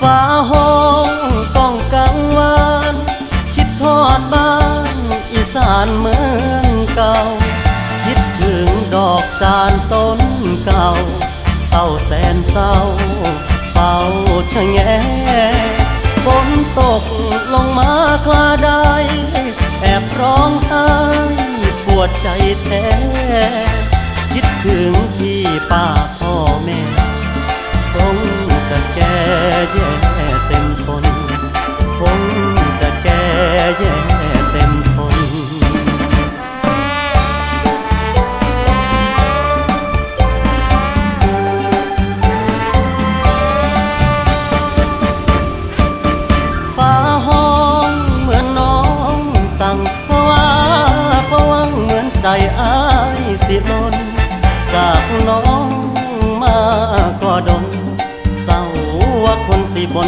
ฟ้าห้องก้องกังวานคิดทอดบ้านอีสานเมืองเก่าคิดถึงดอกจานต้นเก่าเศร้าแสนเศร้าเฝ้าชะแงฝนตกลงมาคลาใดแอบร้องไห้ปวดใจแท้คิดถึงพี่ป้าพ่อแม่คงจะแก่แย่เต็มทนคงจะแก่แย่เต็มทนฟ้าห้องเหมือนน้องสั่งเพราะว่าเหมือนใจอ้ายสิล้นจากน้องมาก็ดนเศร้าว่าคนสิบน